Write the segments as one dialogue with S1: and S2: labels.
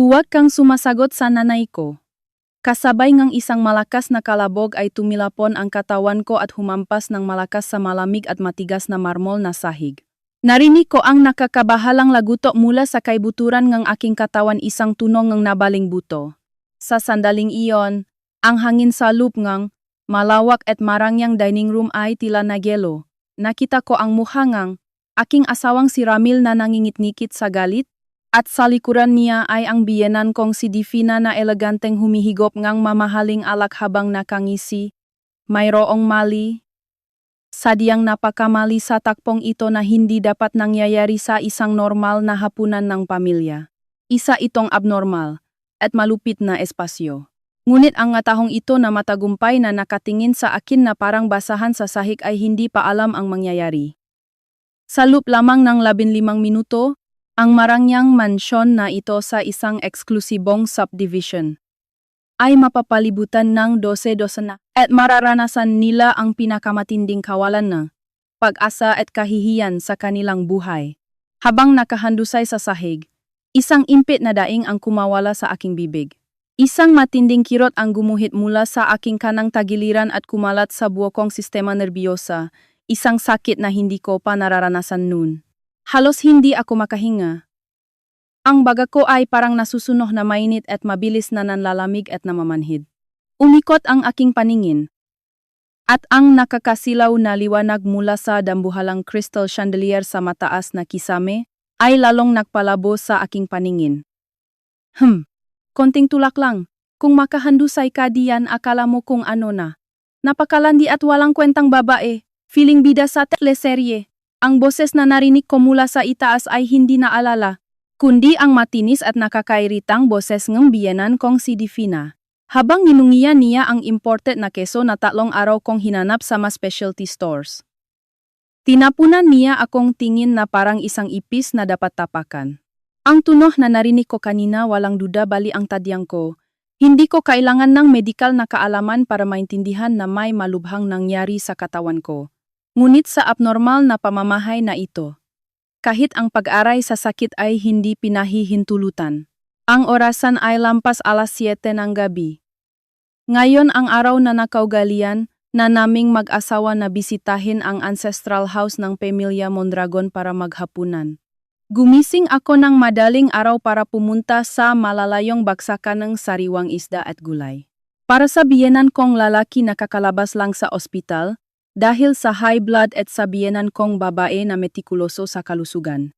S1: Huwag kang sumasagot sa nanay ko. Kasabay ngang isang malakas na kalabog ay tumilapon ang katawan ko at humampas ng malakas sa malamig at matigas na marmol na sahig. Narinig ko ang nakakabahalang lagutok mula sa kaibuturan ng aking katawan, isang tunog ng nabaling buto. Sa sandaling iyon, ang hangin sa loop ng malawak at marangyang dining room ay tila nagyelo. Nakita ko ang mukha ng aking asawang si Ramil na nangingit-ngikit sa galit, at sa likuran niya ay ang biyenan kong si Divina na eleganteng humihigop ngang mamahaling alak habang nakangisi. Mayroong mali. Sadyang napakamali sa takpong ito na hindi dapat nangyayari sa isang normal na hapunan ng pamilya. Isa itong abnormal at malupit na espasyo. Ngunit ang ngatahong ito na matagumpay na nakatingin sa akin na parang basahan sa sahig ay hindi pa alam ang mangyayari. Sa loob lamang ng 15 minuto, ang marangyang mansyon na ito sa isang eksklusibong subdivision ay mapapalibutan ng 12 na at mararanasan nila ang pinakamatinding kawalan na pag-asa at kahihiyan sa kanilang buhay. Habang nakahandusay sa sahig, isang impit na daing ang kumawala sa aking bibig. Isang matinding kirot ang gumuhit mula sa aking kanang tagiliran at kumalat sa buo kong sistema nerbiyosa, isang sakit na hindi ko pa nararanasan noon. Halos hindi ako makahinga. Ang baga ko ay parang nasusunog na mainit at mabilis na nanlalamig at namamanhid. Umikot ang aking paningin. At ang nakakasilaw na liwanag mula sa dambuhalang crystal chandelier sa mataas na kisame ay lalong nagpalabo sa aking paningin. Konting tulak lang. Kung makahandusay ka diyan, akala mo kung ano na. Napakalandi at walang kwentang babae, feeling bida sa teleserye. Ang boses na narinig ko mula sa itaas ay hindi naalala, kundi ang matinis at nakakairitang boses ng biyenan kong si Divina. Habang ninungian niya ang imported na keso na 3 araw kong hinanap sa mga specialty stores. Tinapunan niya akong tingin na parang isang ipis na dapat tapakan. Ang tunog na narinig ko kanina, walang duda bali ang tadyang ko. Hindi ko kailangan ng medikal na kaalaman para maintindihan na may malubhang nangyari sa katawan ko. Ngunit sa abnormal na pamamahay na ito, kahit ang pag-aray sa sakit ay hindi pinahihintulutan. Ang orasan ay lampas 7:00 ng gabi. Ngayon ang araw na nakaugalian na naming mag-asawa na bisitahin ang ancestral house ng pamilya Mondragon para maghapunan. Gumising ako ng madaling araw para pumunta sa malalayong baksakan ng sariwang isda at gulay. Para sa biyenan kong lalaki na kakalabas lang sa ospital, dahil sa high blood at sa biyenan kong babae na metikuloso sa kalusugan.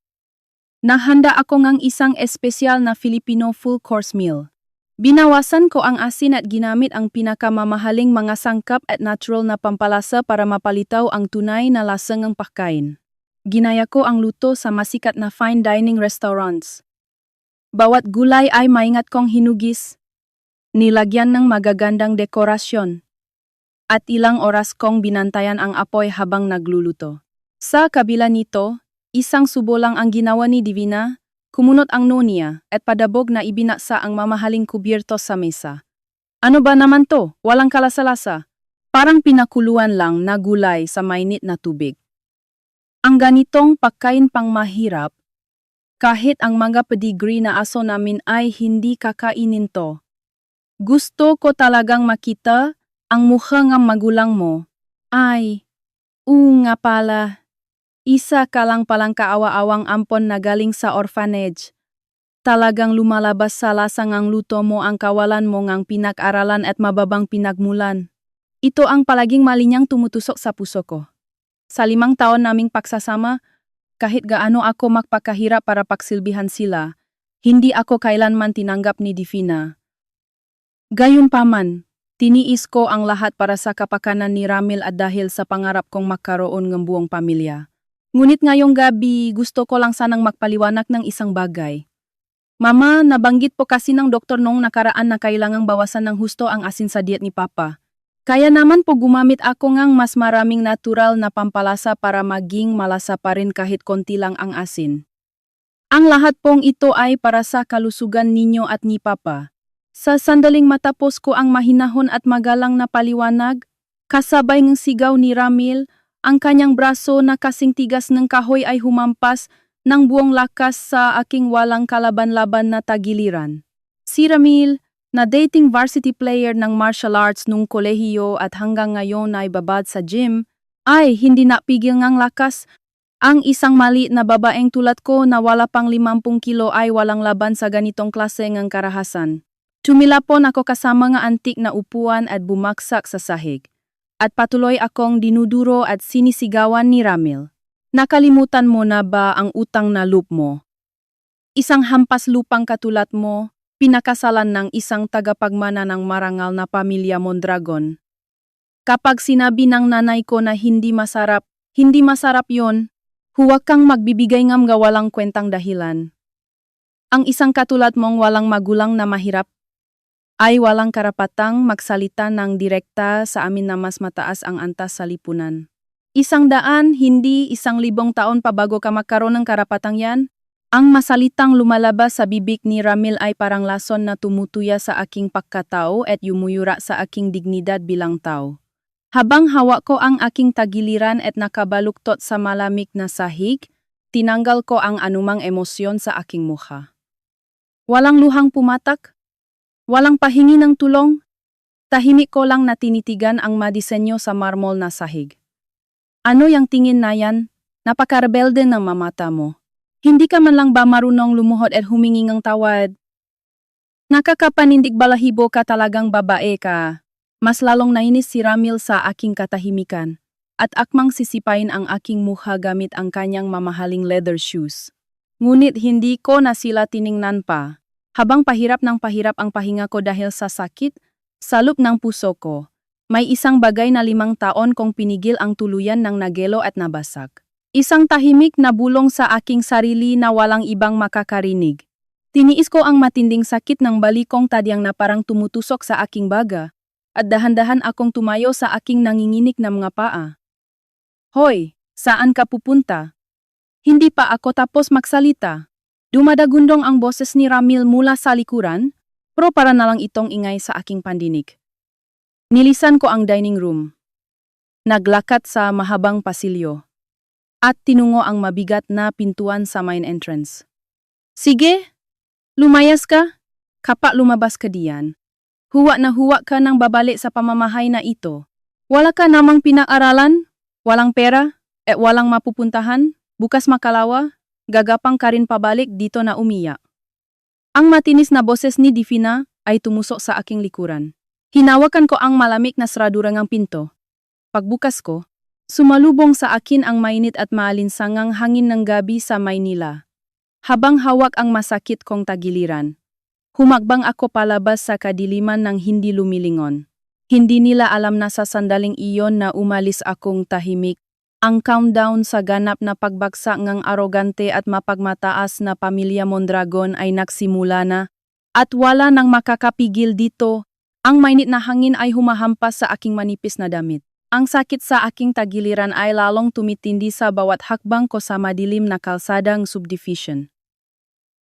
S1: Nahanda ako ngang isang espesyal na Filipino full course meal. Binawasan ko ang asin at ginamit ang pinakamamahaling mga sangkap at natural na pampalasa para mapalitaw ang tunay na lasa ng pagkain. Ginaya ko ang luto sa masikat na fine dining restaurants. Bawat gulay ay maingat kong hinugis, nilagyan ng magagandang dekorasyon, at ilang oras kong binantayan ang apoy habang nagluluto. Sa kabila nito, isang subo lang ang ginawa ni Divina, kumunot ang nonia at padabog na ibinaksa ang mamahaling kubyerto sa mesa. Ano ba naman to? Walang kalasa-lasa. Parang pinakuluan lang na gulay sa mainit na tubig. Ang ganitong pagkain pang mahirap, kahit ang mga pedigree na aso namin ay hindi kakainin to. Gusto ko talagang makita ang mukha ng magulang mo. Ay, nga pala. Isa ka lang palang kaawa-awang ampon na galing sa orphanage. Talagang lumalabas sa lasa ng luto mo ang kawalan mo ngang pinag-aralan at mababang pinagmulan. Ito ang palaging malinyang tumutusok sa puso ko. Sa 5 taon naming pagsasama, kahit gaano ako magpakahirap para pagsilbihan sila, hindi ako kailanman tinanggap ni Divina. Gayunpaman, tiniis ko ang lahat para sa kapakanan ni Ramil at dahil sa pangarap kong magkaroon ng buong pamilya. Ngunit ngayong gabi, gusto ko lang sanang magpaliwanag ng isang bagay. Mama, nabanggit po kasi ng doktor noong nakaraan na kailangang bawasan ng husto ang asin sa diet ni Papa. Kaya naman po gumamit ako ng mas maraming natural na pampalasa para maging malasa pa rin kahit konti lang ang asin. Ang lahat pong ito ay para sa kalusugan ninyo at ni Papa. Sa sandaling matapos ko ang mahinahon at magalang na paliwanag, kasabay ng sigaw ni Ramil, ang kanyang braso na kasing tigas ng kahoy ay humampas ng buong lakas sa aking walang kalaban-laban na tagiliran. Si Ramil, na dating varsity player ng martial arts nung kolehiyo at hanggang ngayon ay babad sa gym, ay hindi napigil ngang lakas. Ang isang maliit na babaeng tulad ko na wala pang 50 kilo ay walang laban sa ganitong klase ng karahasan. Tumilapon ako kasama nga antik na upuan at bumaksak sa sahig. At patuloy akong dinuduro at sinisigawan ni Ramil. Nakalimutan mo na ba ang utang na loob mo? Isang hampas lupang katulad mo, pinakasalan ng isang tagapagmana ng marangal na pamilya Mondragon. Kapag sinabi ng nanay ko na hindi masarap yon, huwag kang magbibigay ng walang kwentang dahilan. Ang isang katulad mong walang magulang na mahirap ay walang karapatang magsalita ng direkta sa amin na mas mataas ang antas sa lipunan. 100, hindi 1,000 taon pa bago ka magkaroon ng karapatang yan. Ang masalitang lumalabas sa bibig ni Ramil ay parang lason na tumutuya sa aking pagkatao at yumuyura sa aking dignidad bilang tao. Habang hawak ko ang aking tagiliran at nakabaluktot sa malamig na sahig, tinanggal ko ang anumang emosyon sa aking mukha. Walang luhang pumatak, walang pahingi ng tulong, tahimik ko lang na tinitigan ang madisenyo sa marmol na sahig. Ano yang tingin na yan? Napaka-rebelde ng mamata mo. Hindi ka man lang ba marunong lumuhod at humingi ng tawad? Nakakapanindig balahibo ka, talagang babae ka. Mas lalong nainis si Ramil sa aking katahimikan at akmang sisipain ang aking mukha gamit ang kanyang mamahaling leather shoes. Ngunit hindi ko na sila tiningnan pa. Habang pahirap ng pahirap ang pahinga ko dahil sa sakit, sa loob ng puso ko, may isang bagay na 5 taon kong pinigil ang tuluyan ng nagelo at nabasag. Isang tahimik na bulong sa aking sarili na walang ibang makakarinig. Tiniis ko ang matinding sakit ng balikong tadyang na parang tumutusok sa aking baga, at dahan-dahan akong tumayo sa aking nanginginig na mga paa. Hoy, saan ka pupunta? Hindi pa ako tapos magsalita. Dumadagundong ang boses ni Ramil mula sa likuran, pero para na lang itong ingay sa aking pandinig. Nilisan ko ang dining room. Naglakat sa mahabang pasilyo. At tinungo ang mabigat na pintuan sa main entrance. Sige, lumayas ka. Kapag lumabas ka diyan, huwa na huwa ka nang babalik sa pamamahay na ito. Wala ka namang pinag-aralan, walang pera, at walang mapupuntahan, bukas makalawa, gagapang ka rin pabalik dito na umiyak. Ang matinis na boses ni Divina ay tumusok sa aking likuran. Hinawakan ko ang malamig na saradura ng pinto. Pagbukas ko, sumalubong sa akin ang mainit at maalinsangang hangin ng gabi sa Maynila. Habang hawak ang masakit kong tagiliran, humakbang ako palabas sa kadiliman ng hindi lumilingon. Hindi nila alam na sa sandaling iyon na umalis akong tahimik. Ang countdown sa ganap na pagbagsak ng arogante at mapagmataas na pamilya Mondragon ay nagsimula na. At wala nang makakapigil dito. Ang mainit na hangin ay humahampas sa aking manipis na damit. Ang sakit sa aking tagiliran ay lalong tumitindi sa bawat hakbang ko sa madilim na kalsadang subdivision.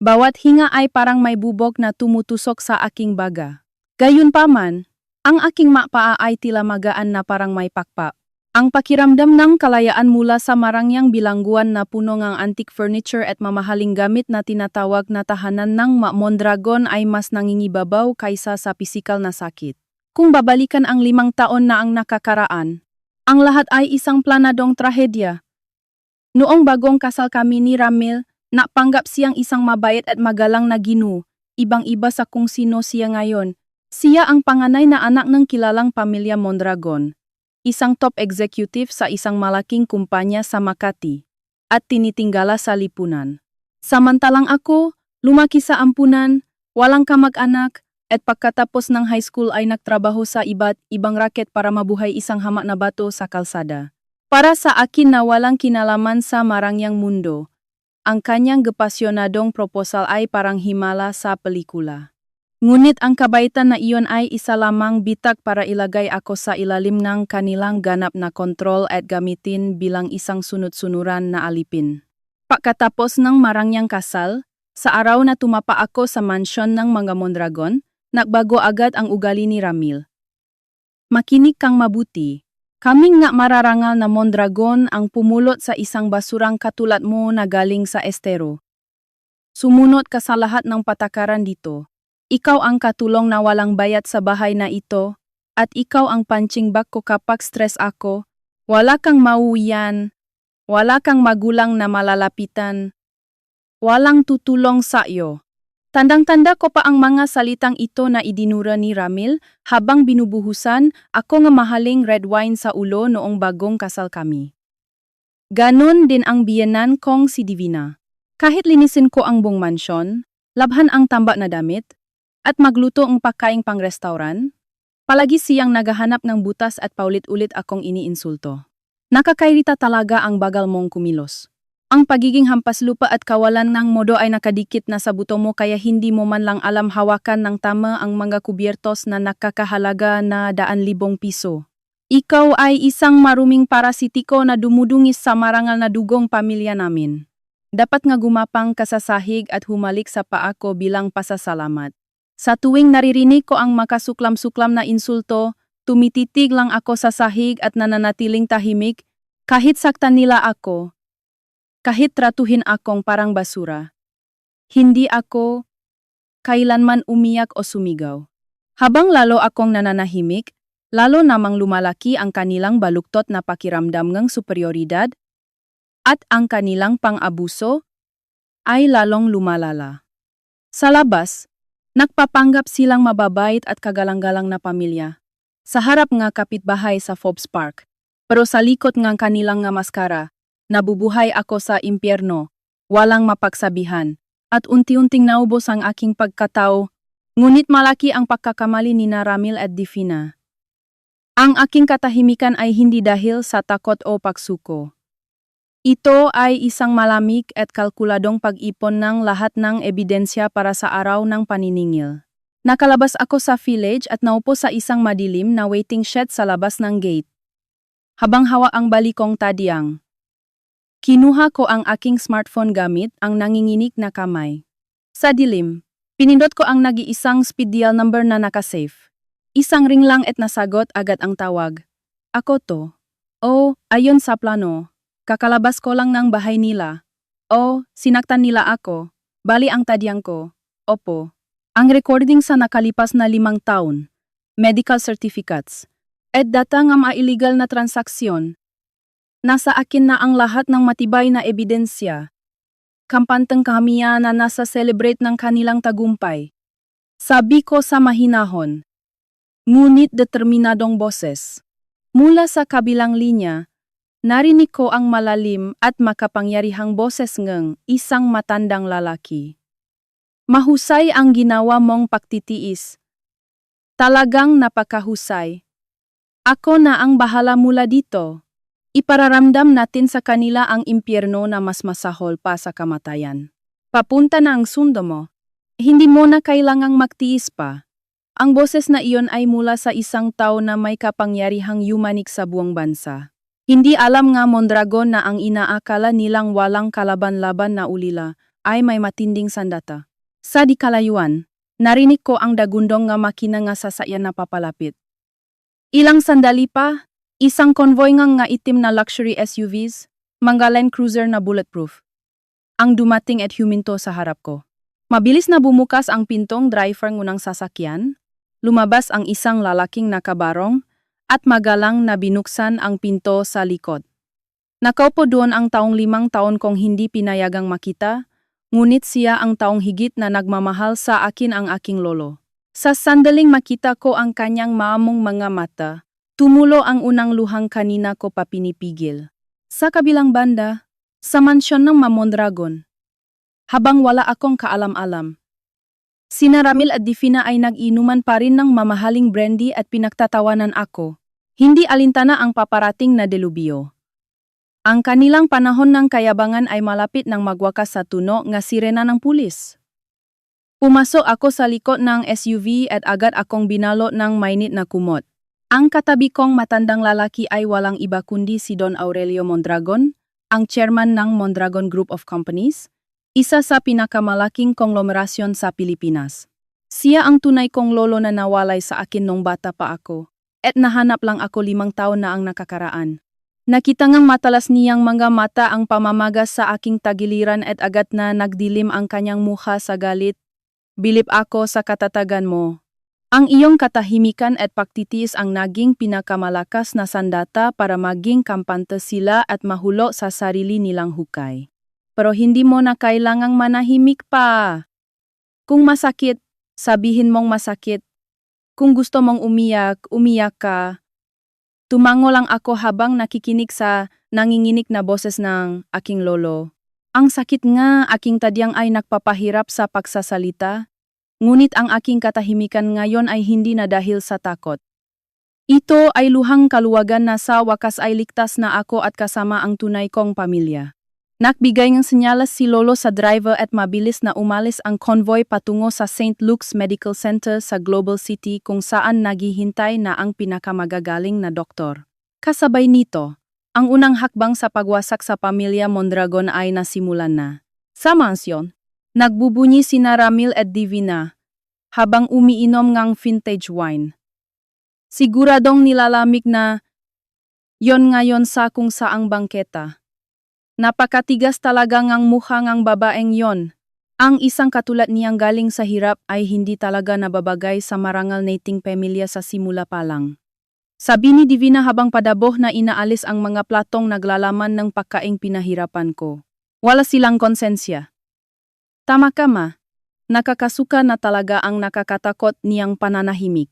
S1: Bawat hinga ay parang may bubog na tumutusok sa aking baga. Gayunpaman, ang aking mapaa ay tila magaan na parang may pakpak. Ang pakiramdam ng kalayaan mula sa marangyang bilangguan na puno ng antique furniture at mamahaling gamit na tinatawag na tahanan ng Mondragon ay mas nangingibabaw kaysa sa pisikal na sakit. Kung babalikan ang 5 taon na ang nakakaraan, ang lahat ay isang planadong trahedya. Noong bagong kasal kami ni Ramil, napanggap siyang isang mabait at magalang na ginoo, ibang-iba sa kung sino siya ngayon. Siya ang panganay na anak ng kilalang pamilya Mondragon, isang top executive sa isang malaking kumpanya sa Makati, at tinitinggala sa lipunan. Samantalang ako, lumaki sa ampunan, walang kamag-anak, at pagkatapos ng high school ay nagtrabaho sa iba't ibang raket para mabuhay isang hamak na bato sa kalsada. Para sa akin na walang kinalaman sa marangyang mundo, ang kanyang gepasyonadong proposal ay parang himala sa pelikula. Ngunit ang kabaitan na iyon ay isa lamang bitag para ilagay ako sa ilalim ng kanilang ganap na kontrol at gamitin bilang isang sunod-sunuran na alipin. Pagkatapos ng marangyang kasal, sa araw na tumapa ako sa mansyon ng mga Mondragon, nagbago agad ang ugali ni Ramil. Makinig kang mabuti. Kaming nga mararangal na Mondragon ang pumulot sa isang basurang katulad mo na galing sa estero. Sumunod ka sa lahat ng patakaran dito. Ikaw ang katulong na walang bayat sa bahay na ito, at ikaw ang punching bag ko kapag stress ako. Wala kang mauwian, wala kang magulang na malalapitan, walang tutulong sa iyo. Tandang-tanda ko pa ang mga salitang ito na idinura ni Ramil habang binubuhusan ako nga mahaling red wine sa ulo noong bagong kasal kami. Ganon din ang biyenan kong si Divina. Kahit linisin ko ang buong mansyon, labhan ang tamba na damit, at magluto ang pagkaing pang-restauran, palagi siyang naghahanap ng butas at paulit-ulit akong iniinsulto. Nakakairita talaga ang bagal mong kumilos. Ang pagiging hampas lupa at kawalan ng modo ay nakadikit na sa buto mo kaya hindi mo man lang alam hawakan ng tama ang mga kubyertos na nakakahalaga na 100,000 piso. Ikaw ay isang maruming parasitiko na dumudungis sa marangal na dugong pamilya namin. Dapat nga gumapang ka sa sahig at humalik sa paa ko bilang pasasalamat. Sa tuwing naririnig ko ang makasuklam-suklam na insulto, tumititig lang ako sa sahig at nananatiling tahimik, kahit saktan nila ako, kahit tratuhin akong parang basura. Hindi ako kailanman umiyak o sumigaw. Habang lalo akong nananahimik, lalo namang lumalaki ang kanilang baluktot na pakiramdam ng superioridad, at ang kanilang pang-abuso ay lalong lumalala. Sa labas, nagpapanggap silang mababait at kagalang-galang na pamilya. Sa harap nga kapitbahay sa Forbes Park. Pero sa likod ng kanilang nga maskara, nabubuhay ako sa impyerno, walang mapagsabihan, at unti-unting naubos ang aking pagkatao, ngunit malaki ang pagkakamali ni Ramil at Divina. Ang aking katahimikan ay hindi dahil sa takot o pagsuko. Ito ay isang malamig at kalkuladong pag-ipon ng lahat ng ebidensya para sa araw ng paniningil. Nakalabas ako sa village at naupo sa isang madilim na waiting shed sa labas ng gate. Habang hawak ang balikong tadyang, kinuha ko ang aking smartphone gamit ang nanginginig na kamay. Sa dilim, pinindot ko ang nag-iisang speed dial number na nakasave. Isang ring lang at nasagot agad ang tawag. Ako to. Oh, ayon sa plano. Kakalabas ko lang ng bahay nila. Oh, sinaktan nila ako. Bali ang tadyang ko. Opo. Ang recording sa nakalipas na 5 taon. Medical certificates. At data ng mga illegal na transaksyon. Nasa akin na ang lahat ng matibay na ebidensya. Kampantang kamiya na nasa celebrate ng kanilang tagumpay. Sabi ko sa mahinahon. Ngunit determinadong boses. Mula sa kabilang linya, narinig ko ang malalim at makapangyarihang boses ng isang matandang lalaki. Mahusay ang ginawa mong pagtitiis. Talagang napakahusay. Ako na ang bahala mula dito. Ipararamdam natin sa kanila ang impyerno na mas masahol pa sa kamatayan. Papunta na ang sundo mo. Hindi mo na kailangang magtiis pa. Ang boses na iyon ay mula sa isang tao na may kapangyarihang yumanik sa buong bansa. Hindi alam nga Mondragon na ang inaakala nilang walang kalaban-laban na ulila ay may matinding sandata. Sa di kalayuan, narinig ko ang dagundong nga makina nga sasakyan na papalapit. Ilang sandali pa, isang convoy nga itim na luxury SUVs, mga Land Cruiser na bulletproof. Ang dumating at huminto sa harap ko. Mabilis na bumukas ang pintong driver ngunang sasakyan, lumabas ang isang lalaking nakabarong, at magalang na binuksan ang pinto sa likod. Nakaupo doon ang taong 5 taon kong hindi pinayagang makita, ngunit siya ang taong higit na nagmamahal sa akin ang aking lolo. Sa sandaling makita ko ang kanyang maamong mga mata, tumulo ang unang luhang kanina ko pa pinipigil. Sa kabilang banda, sa mansyon ng Mondragon. Habang wala akong kaalam-alam, sina Ramil at Divina ay nag-inuman pa rin ng mamahaling brandy at pinagtatawanan ako. Hindi alintana ang paparating na delubyo. Ang kanilang panahon ng kayabangan ay malapit nang magwakas sa tuno nga sirena ng pulis. Pumasok ako sa likod ng SUV at agad akong binalo ng mainit na kumot. Ang katabi kong matandang lalaki ay walang iba kundi si Don Aurelio Mondragon, ang chairman ng Mondragon Group of Companies, isa sa pinakamalaking konglomerasyon sa Pilipinas. Siya ang tunay kong lolo na nawalay sa akin nung bata pa ako. At nahanap lang ako 5 taon na ang nakakaraan. Nakita ngang matalas niyang mga mata ang pamamagas sa aking tagiliran at agad na nagdilim ang kanyang mukha sa galit. bilib ako sa katatagan mo. Ang iyong katahimikan at pagtitiis ang naging pinakamalakas na sandata para maging kampante sila at mahulo sa sarili nilang hukay. Pero hindi mo na kailangang manahimik pa. Kung masakit, sabihin mong masakit. Kung gusto mong umiyak, umiyak ka. Tumango lang ako habang nakikinig sa nanginginig na boses ng aking lolo. Ang sakit nga, aking tadyang ay nagpapahirap sa pagsasalita. Ngunit ang aking katahimikan ngayon ay hindi na dahil sa takot. Ito ay luhang kaluwagan na sa wakas ay ligtas na ako at kasama ang tunay kong pamilya. Nagbigay ng senyales si Lolo sa driver at mabilis na umalis ang convoy patungo sa St. Luke's Medical Center sa Global City kung saan naghihintay na ang pinakamagagaling na doktor. Kasabay nito, ang unang hakbang sa pagwasak sa pamilya Mondragon ay nasimulan na. Sa mansyon, nagbubunyi sina Ramil at Divina, habang umiinom ng vintage wine. Siguradong nilalamig na yon ngayon sa kung saang bangketa. Napakatigas talaga ngang mukha ngang babaeng yon. Ang isang katulad niyang galing sa hirap ay hindi talaga nababagay sa marangal nating pamilya sa simula pa lang. Sabi ni Divina habang padaboh na inaalis ang mga platong naglalaman ng pagkaing pinahirapan ko. Wala silang konsensya. Tama ka ma. Nakakasuka na talaga ang nakakatakot niyang pananahimik.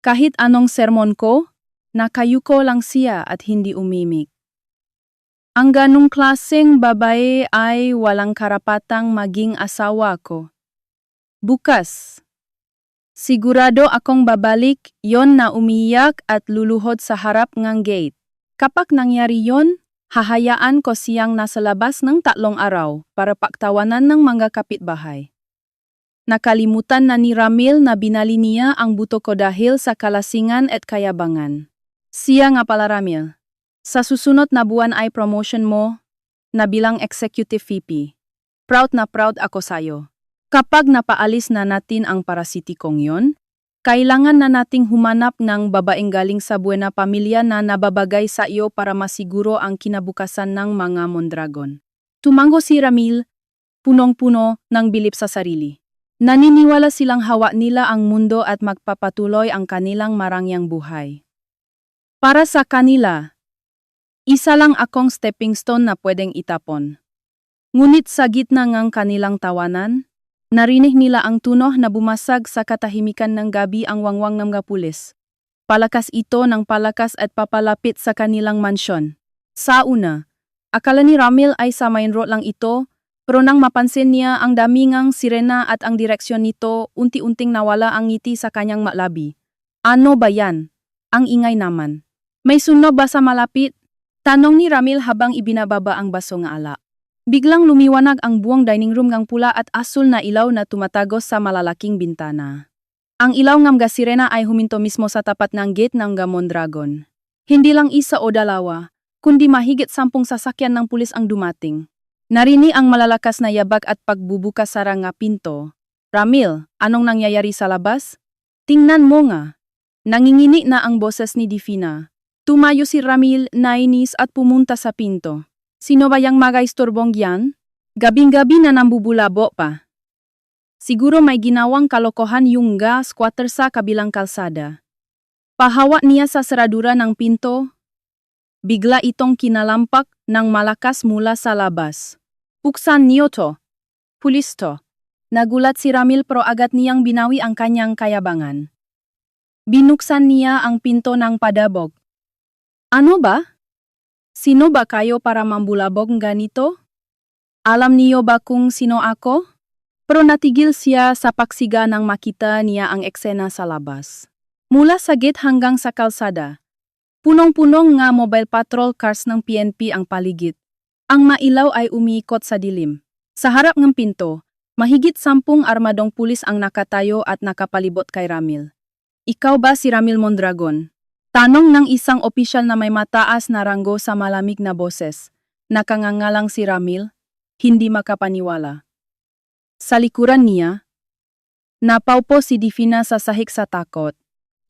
S1: Kahit anong sermon ko, nakayuko lang siya at hindi umimik. Ang ganong klaseng babae ay walang karapatang maging asawa ko. Bukas, sigurado akong babalik yon na umiyak at luluhod sa harap ng gate. Kapag nangyari yon, hahayaan ko siyang nasa labas ng 3 araw para pagtawanan ng mga kapitbahay. Nakalimutan na ni Ramil na binali niya ang buto ko dahil sa kalasingan at kayabangan. Siya nga pala Ramil. Sa susunod na buwan ay promotion mo na bilang executive VP. Proud na proud ako sa'yo. Kapag napaalis na natin ang parasitikong yon, kailangan na nating humanap ng babaeng galing sa buena pamilya na nababagay sa iyo para masiguro ang kinabukasan ng mga Mondragon. Tumango si Ramil, punong-puno ng bilib sa sarili. Naniniwala silang hawa nila ang mundo at magpapatuloy ang kanilang marangyang buhay. Para sa kanila, isa lang akong stepping stone na pwedeng itapon. Ngunit sa gitna ng kanilang tawanan, narinig nila ang tunog na bumasag sa katahimikan ng gabi ang wangwang ng mga pulis. Palakas ito ng palakas at papalapit sa kanilang mansyon. Sa una, akala ni Ramil ay sa main road lang ito, pero nang mapansin niya ang damingang sirena at ang direksyon nito, unti-unting nawala ang ngiti sa kanyang malabi. Ano ba yan? Ang ingay naman. May sunog ba sa malapit? Tanong ni Ramil habang ibinababa ang baso ng ala. Biglang lumiwanag ang buong dining room ng pula at asul na ilaw na tumatagos sa malalaking bintana. Ang ilaw ng mga sirena ay huminto mismo sa tapat ng gate ng Mondragon. Hindi lang isa o dalawa, kundi mahigit 10 sasakyan ng pulis ang dumating. Narinig ang malalakas na yabag at pagbubukas sa nga pinto. Ramil, anong nangyayari sa labas? Tingnan mo nga. Nangingini na ang boses ni Divina. Tumayo si Ramil, nainis at pumunta sa pinto. Sino ba yang magaistorbong yan? Gabing-gabi na nambubulabo pa. Siguro may ginawang kalokohan yung squatter sa kabilang kalsada. Pahawa niya sa seradura ng pinto. Bigla itong kinalampak ng malakas mula sa labas. Buksan niyo to. Pulis to. Nagulat si Ramil pero agad niyang binawi ang kanyang kayabangan. Binuksan niya ang pinto ng padabog. Ano ba? Sino ba kayo para mambulabog ganito? Alam niyo ba kung sino ako? Pero natigil siya sa paksiga nang makita niya ang eksena sa labas. Mula sa gate hanggang sa kalsada, punong-punong nga mobile patrol cars ng PNP ang paligid. Ang mailaw ay umiikot sa dilim. Sa harap ng pinto, mahigit 10 armadong pulis ang nakatayo at nakapalibot kay Ramil. Ikaw ba si Ramil Mondragon? Tanong ng isang opisyal na may mataas na ranggo sa malamig na boses. Nakangangalang si Ramil, hindi makapaniwala. Sa likuran niya, napaupo si Divina sa sahig sa takot.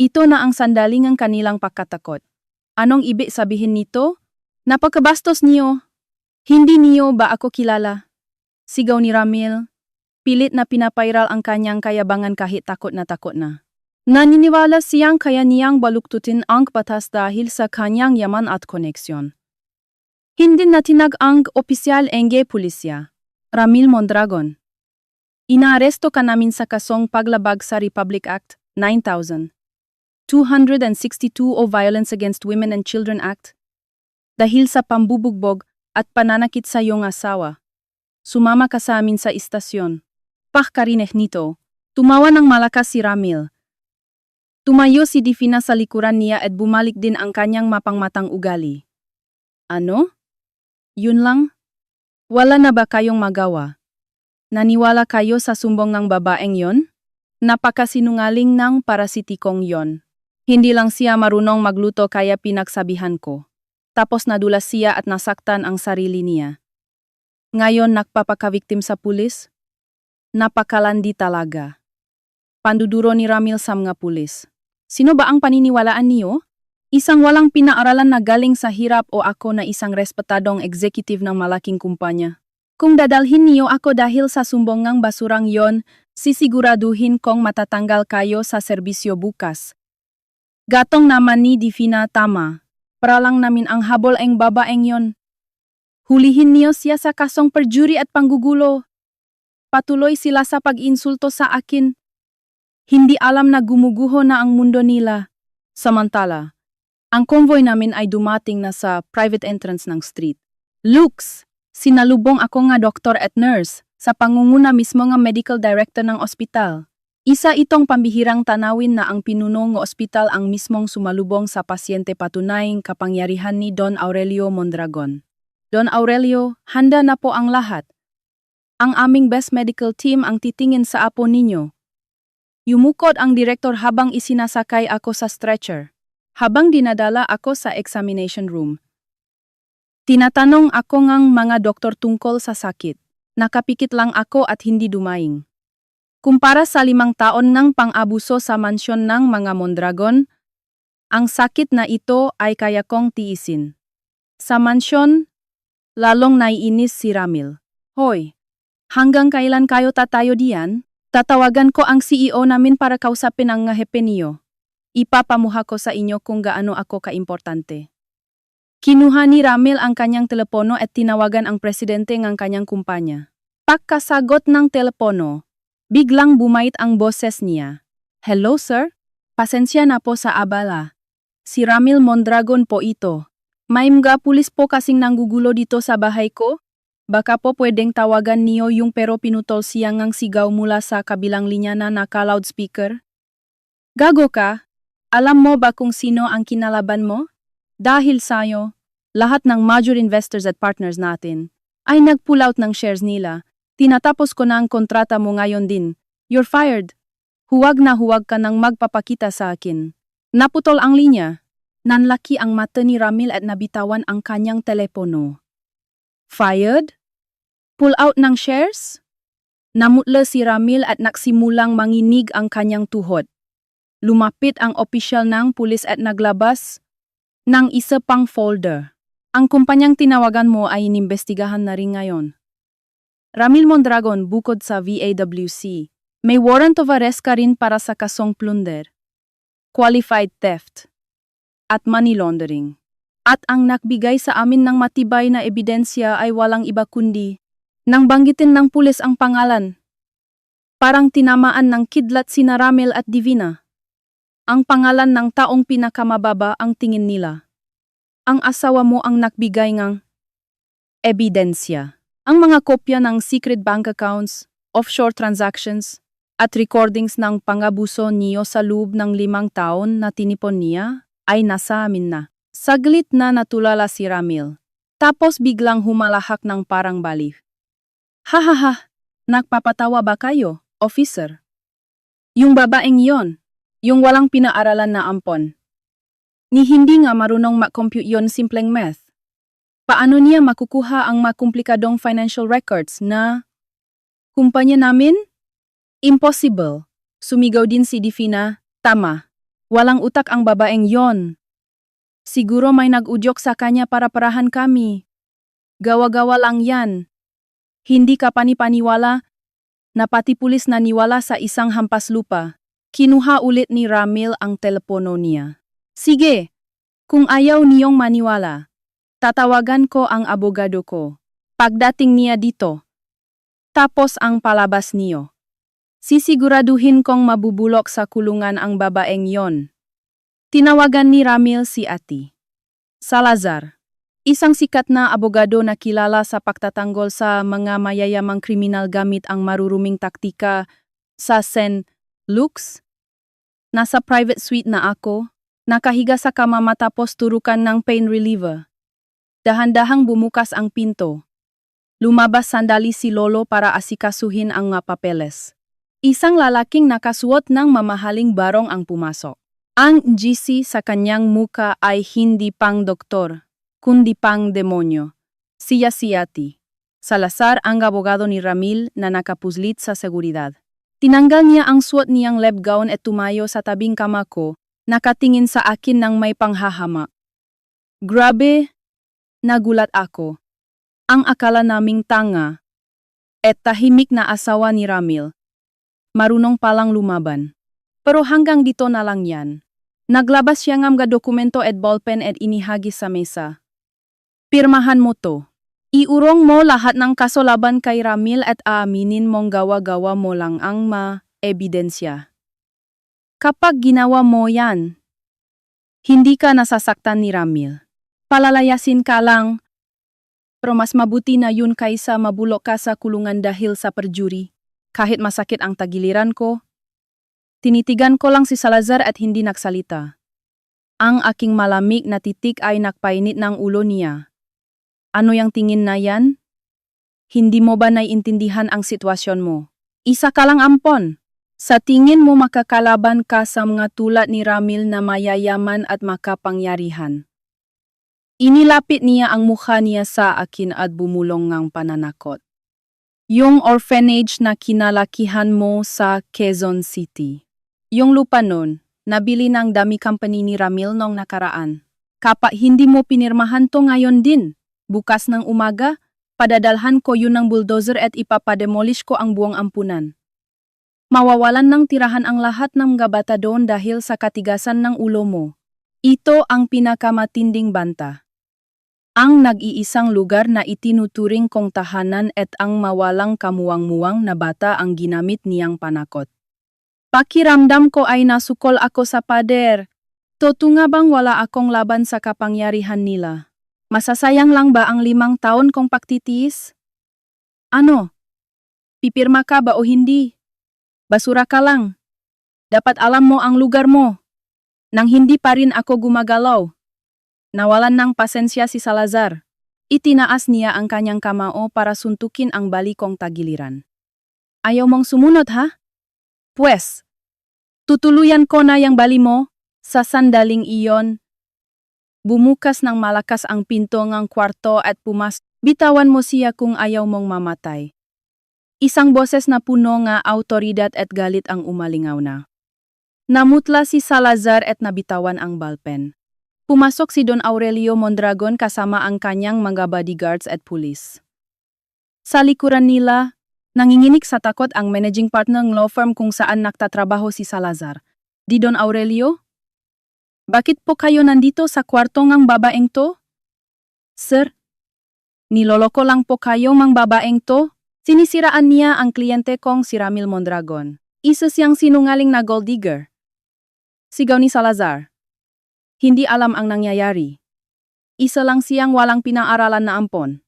S1: Ito na ang sandali ng kanilang pagkatakot. Anong ibig sabihin nito? Napakabastos niyo. Hindi niyo ba ako kilala? Sigaw ni Ramil. pilit na pinapairal ang kanyang kayabangan kahit takot na. Naniniwala siyang kaya niyang baluktutin ang batas dahil sa kanyang yaman at koneksyon. Hindi natinag ang opisyal enge pulisya. Ramil Mondragon. Inaaresto ka namin sa kasong paglabag sa Republic Act 9262 o Violence Against Women and Children Act dahil sa pambubugbog at pananakit sa iyong asawa. Sumama ka sa amin sa istasyon. Pagkarinig nito, tumawa ng malakas si Ramil. Tumayo si Divina sa likuran niya at bumalik din ang kanyang mapangmatang ugali. Ano? Yun lang? Wala na ba kayong magawa? Naniwala kayo sa sumbong ng babaeng yon? Napakasinungaling ng parasitikong yon. Hindi lang siya marunong magluto kaya pinagsabihan ko. Tapos nadulas siya at nasaktan ang sarili niya. Ngayon nagpapakabiktim sa pulis? Napakalandi talaga. Panduduro ni Ramil sa mga pulis. Sino ba ang paniniwalaan niyo? Isang walang pinaaralan na galing sa hirap o ako na isang respetadong executive ng malaking kumpanya? Kung dadalhin niyo ako dahil sa sumbongang basurang yon, sisiguraduhin kong matatanggal kayo sa serbisyo bukas. Gatong naman ni Divina tama. Paralang namin ang habol ang babaeng yon. Hulihin niyo siya sa kasong perjury at panggugulo. Patuloy sila sa pag-insulto sa akin. Hindi alam na gumuguho na ang mundo nila. Samantala, ang convoy namin ay dumating na sa private entrance ng street. Lux, sinalubong ako nga doktor at nurse sa pangunguna mismo nga medical director ng ospital. Isa itong pambihirang tanawin na ang pinuno ng ospital ang mismong sumalubong sa pasyente patunaying kapangyarihan ni Don Aurelio Mondragon. Don Aurelio, handa na po ang lahat. Ang aming best medical team ang titingin sa apo ninyo. Yumukod ang direktor habang isinasakay ako sa stretcher. Habang dinadala ako sa examination room. Tinatanong ako ngang mga doktor tungkol sa sakit. Nakapikit lang ako at hindi dumaing. Kumpara sa 5 taon ng pang-abuso sa mansyon ng mga Mondragon, ang sakit na ito ay kaya kong tiisin. Sa mansyon, lalong naiinis si Ramil. Hoy, hanggang kailan kayo tatayo diyan? Tatawagan ko ang CEO namin para kausapin ang hepe niyo. Ipapamuha ko sa inyo kung gaano ako kaimportante. Kinuha ni Ramil ang kanyang telepono at tinawagan ang presidente ng kanyang kumpanya. Pagkasagot ng telepono, biglang bumait ang boses niya. Hello sir? Pasensya na po sa abala. Si Ramil Mondragon po ito. May mga pulis po kasing nanggugulo dito sa bahay ko. Baka po pwedeng tawagan niyo yung pero pinutol siyang ang sigaw mula sa kabilang linya na naka-loudspeaker. Gago ka? Alam mo ba kung sino ang kinalaban mo? Dahil sa'yo, lahat ng major investors at partners natin ay nag-pull out ng shares nila. Tinatapos ko na ang kontrata mo ngayon din. You're fired. Huwag na huwag ka nang magpapakita sa akin. Naputol ang linya. Nanlaki ang mata ni Ramil at nabitawan ang kanyang telepono. Fired? Pull out ng shares? Namutla si Ramil at naksimulang manginig ang kanyang tuhod. Lumapit ang opisyal ng pulis at naglabas ng isa pang folder. Ang kumpanyang tinawagan mo ay inimbestigahan na rin ngayon. Ramil Mondragon bukod sa VAWC. May warrant of arrest ka rin para sa kasong plunder, qualified theft, at money laundering. At ang nagbigay sa amin ng matibay na ebidensya ay walang iba kundi nang banggitin ng pulis ang pangalan. Parang tinamaan ng kidlat sina Ramil at Divina. Ang pangalan ng taong pinakamababa ang tingin nila. Ang asawa mo ang nagbigay ng ebidensya. Ang mga kopya ng secret bank accounts, offshore transactions, at recordings ng pangabuso niyo sa loob ng 5 taon na tinipon niya ay nasa amin na. Saglit na natulala si Ramil. Tapos biglang humalahak ng parang baliw. Hahaha, nagpapatawa ba kayo, officer? Yung babaeng yon, yung walang pinaaralan na ampon. Ni hindi nga marunong ma-compute yon simpleng math. Paano niya makukuha ang makumplikadong financial records na kumpanya namin? Impossible. Sumigaw din si Divina, tama. Walang utak ang babaeng yon. Siguro may nag-udyok sa kanya para parahan kami. Gawa-gawa lang yan. Hindi ka panipaniwala? na pati pulis naniwala sa isang hampas lupa. Kinuha ulit ni Ramil ang telepono niya. Sige, kung ayaw niyong maniwala, tatawagan ko ang abogado ko. Pagdating niya dito, tapos ang palabas niyo. Sisiguraduhin kong mabubulok sa kulungan ang babaeng yon. Tinawagan ni Ramil si Ati Salazar, isang sikat na abogado na kilala sa pagtatanggol sa mga mayayamang kriminal gamit ang maruruming taktika sa St. Luke's. Nasa private suite na ako, nakahiga sa kama matapos turukan ng pain reliever. Dahan-dahang bumukas ang pinto. Lumabas sandali si Lolo para asikasuhin ang mga papeles. Isang lalaking nakasuot ng mamahaling barong ang pumasok. Ang GC sa kanyang muka ay hindi pang doktor, kundi pang demonyo. Siya si Ati Salazar, ang abogado ni Ramil na nakapuslit sa seguridad. Tinanggal niya ang suot niyang lab gown at tumayo sa tabing kama ko, nakatingin sa akin ng may panghahamak. Grabe, nagulat ako. Ang akala naming tanga, at tahimik na asawa ni Ramil. Marunong palang lumaban. Pero hanggang dito na lang yan. Naglabas siya ng mga dokumento at ballpen at inihagis sa mesa. Pirmahan mo to. Iurong mo lahat ng kaso laban kay Ramil at aaminin mong gawa-gawa mo lang ang ebidensya. Kapag ginawa mo yan, hindi ka nasasaktan ni Ramil. Palalayasin ka lang. Pero mas mabuti na yun kaysa mabulok ka sa kulungan dahil sa perjury. Kahit masakit ang tagiliran ko, tinitigan ko lang si Salazar at hindi nagsalita. Ang aking malamig na titik ay nakpainit ng ulo niya. Ano yung tingin na yan? Hindi mo ba naiintindihan ang sitwasyon mo? Isa ka lang ampon. Sa tingin mo makakalaban ka sa mga tulad ni Ramil na mayayaman at makapangyarihan. Inilapit niya ang mukha niya sa akin at bumulong ng pananakot. Yung orphanage na kinalakihan mo sa Quezon City. Yung lupa nun, nabili ng dami company ni Ramil nung nakaraan. Kapag hindi mo pinirmahan to ngayon din, bukas ng umaga, padadalhan ko yun ng bulldozer at ipapademolish ko ang buong ampunan. Mawawalan ng tirahan ang lahat ng mga bata doon dahil sa katigasan ng ulo mo. Ito ang pinakamatinding banta. Ang nag-iisang lugar na itinuturing kong tahanan at ang mawalang kamuwang-muwang na bata ang ginamit niyang panakot. Pakiramdam ko ay nasukol ako sa pader. Totoo nga bang wala akong laban sa kapangyarihan nila? Masasayang lang ba ang 5 taon kong pagtitiis? Ano? Pipirma ka ba o hindi? Basura ka lang. Dapat alam mo ang lugar mo. Nang hindi pa rin ako gumagalaw. Nawalan ng pasensya si Salazar. Itinaas niya ang kanyang kamao para suntukin ang bali kong tagiliran. Ayaw mong sumunod ha? Pues, tutuluyan ko na yang bali mo. Sa sandaling iyon, bumukas ng malakas ang pinto ng kwarto at bitawan mo siya kung ayaw mong mamatay. Isang boses na puno nga autoridad at galit ang umalingaw na. Namutla si Salazar at nabitawan ang ballpen. Pumasok si Don Aurelio Mondragon kasama ang kanyang mga bodyguards at pulis. Sa likuran nila, nanginginig sa takot ang managing partner ng law firm kung saan nagtatrabaho si Salazar. Di Don Aurelio? Bakit po kayo nandito sa kwarto ng babaeng to? Sir, niloloko lang po kayo ng babaeng to? Sinisiraan niya ang kliyente kong si Ramil Mondragon. Isa siyang sinungaling na gold digger. Sigaw ni Salazar. Hindi alam ang nangyayari. Isa lang siyang walang pinang-aralan na ampon.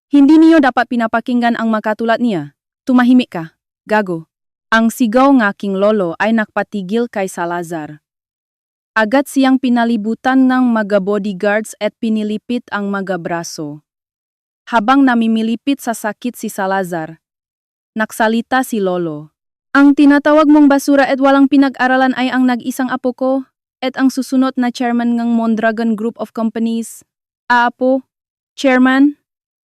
S1: Hindi niyo dapat pinapakinggan ang makatulad niya. Tumahimik ka, gago. Ang sigaw ng aking lolo ay nakpatigil kay Salazar. Agad siyang pinalibutan ng mga bodyguards at pinilipit ang mga braso. Habang namimilipit sa sakit si Salazar, nagsalita si Lolo. Ang tinatawag mong basura at walang pinag-aralan ay ang nag-isang apo ko at ang susunod na chairman ng Mondragon Group of Companies. Apo, chairman,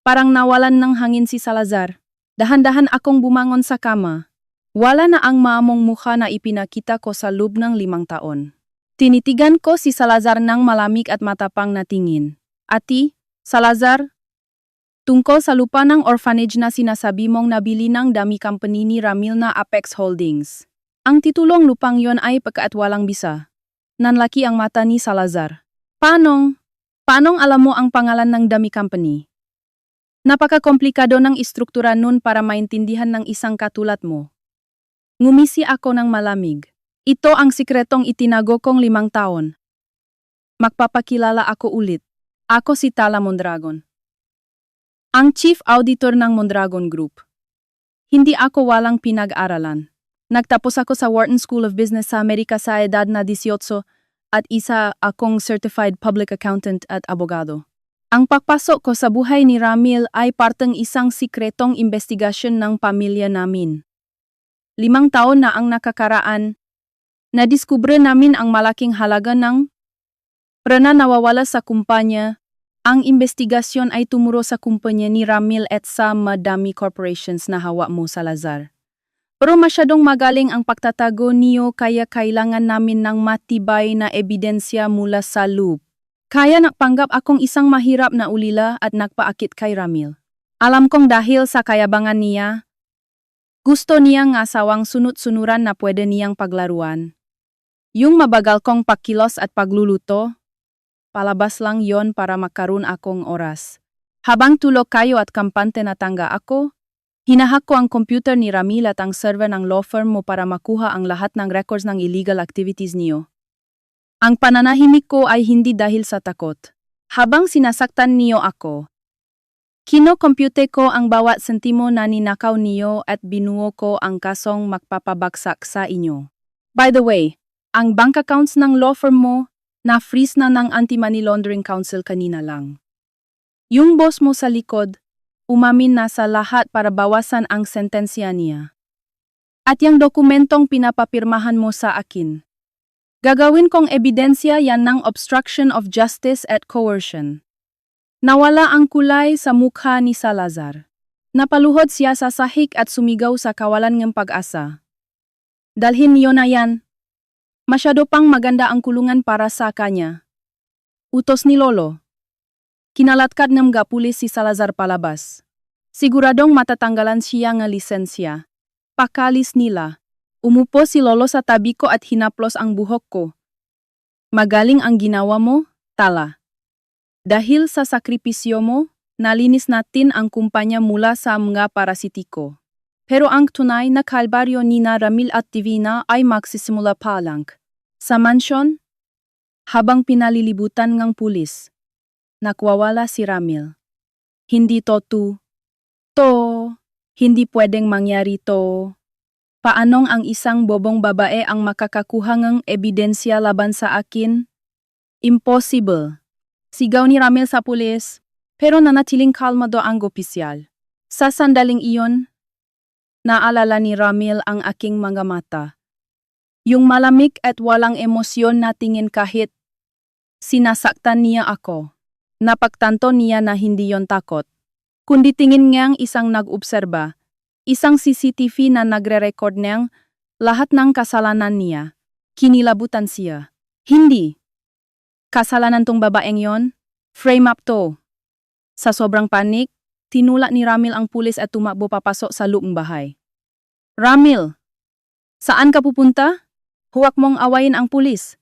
S1: parang nawalan ng hangin si Salazar. Dahan-dahan akong bumangon sa kama. Wala na ang maamong mukha na ipinakita ko sa loob ng 5 taon. Tinitigan ko si Salazar ng malamig at matapang na tingin. Ati, Salazar, Tungkol sa lupa ng orphanage na sinasabi mong nabili ng dami company ni Ramil na Apex Holdings. Ang titulong lupang yon ay pagkaatwalang bisa. Nanlaki ang mata ni Salazar. Paanong alam mo ang pangalan ng dami company? Napaka-komplikado ng istruktura nun para maintindihan ng isang katulad mo. Ngumisi ako ng malamig. Ito ang sikretong itinago kong 5 taon. Magpapakilala ako ulit. Ako si Tala Mondragon. Ang Chief Auditor ng Mondragon Group. Hindi ako walang pinag-aralan. Nagtapos ako sa Wharton School of Business sa Amerika sa edad na 18 at isa akong Certified Public Accountant at abogado. Ang pagpasok ko sa buhay ni Ramil ay parteng isang sikretong investigasyon ng pamilya namin. 5 taon na ang nakakaraan, nadiskubre namin ang malaking halaga ng pera nawawala sa kumpanya. Ang investigasyon ay tumuro sa kumpanya ni Ramil at sa madami corporations na hawak mo, Salazar. Pero masyadong magaling ang pagtatago niyo kaya kailangan namin ng matibay na ebidensya mula sa loop. Kaya nagpanggap akong isang mahirap na ulila at nagpaakit kay Ramil. Alam kong dahil sa kayabangan niya, gusto niyang asawang sunod-sunuran na pwede niyang paglaruan. Yung mabagal kong pagkilos at pagluluto, palabas lang yon para makaroon akong oras. Habang tulog kayo at kampante na tangga ako, hinahack ko ang computer ni Ramil at ang server ng law firm mo para makuha ang lahat ng records ng illegal activities niyo. Ang pananahimik ko ay hindi dahil sa takot. Habang sinasaktan niyo ako, kino-compute ko ang bawat sentimo na ninakaw niyo at binuo ko ang kasong magpapabagsak sa inyo. By the way, ang bank accounts ng law firm mo, na-freeze na ng Anti-Money Laundering Council kanina lang. Yung boss mo sa likod, umamin na sa lahat para bawasan ang sentensya niya. At yung dokumentong pinapapirmahan mo sa akin. Gagawin kong ebidensya yan ng obstruction of justice at coercion. Nawala ang kulay sa mukha ni Salazar. Napaluhod siya sa sahig at sumigaw sa kawalan ng pag-asa. Dalhin niyo na yan. Masyado pang maganda ang kulungan para sa kanya. Utos ni Lolo. Kinalatkad ng pulis si Salazar palabas. Siguradong matatanggalan siya ng lisensya. Pakalis nila. Umupo si Lolo sa tabi ko at hinaplos ang buhok ko. Magaling ang ginawa mo, Tala. Dahil sa sakripisyo mo, nalinis natin ang kumpanya mula sa mga parasitiko. Pero ang tunay na kalbaryo ni na Ramil at Divina ay magsisimula pa lang. Sa mansyon, habang pinalilibutan ng pulis, nakwawala si Ramil. Hindi to, hindi pwedeng mangyari to. Paanong ang isang bobong babae ang makakakuha ng ebidensya laban sa akin? Impossible. Sigaw ni Ramil sa pulis, pero nanatiling kalmado ang opisyal. Sa sandaling iyon, naalala ni Ramil ang aking mga mata. Yung malamig at walang emosyon na tingin kahit sinasaktan niya ako. Napagtanto niya na hindi yon takot. Kundi tingin niyang isang nag-obserba, isang CCTV na nagre-record niyang lahat ng kasalanan niya. Kinilabutan siya. Hindi. Kasalanan tong babaeng yon? Frame up to. Sa sobrang panik, tinulak ni Ramil ang pulis at tumakbo papasok sa loob ng bahay. Ramil, saan ka pupunta? Huwag mong awayin ang pulis.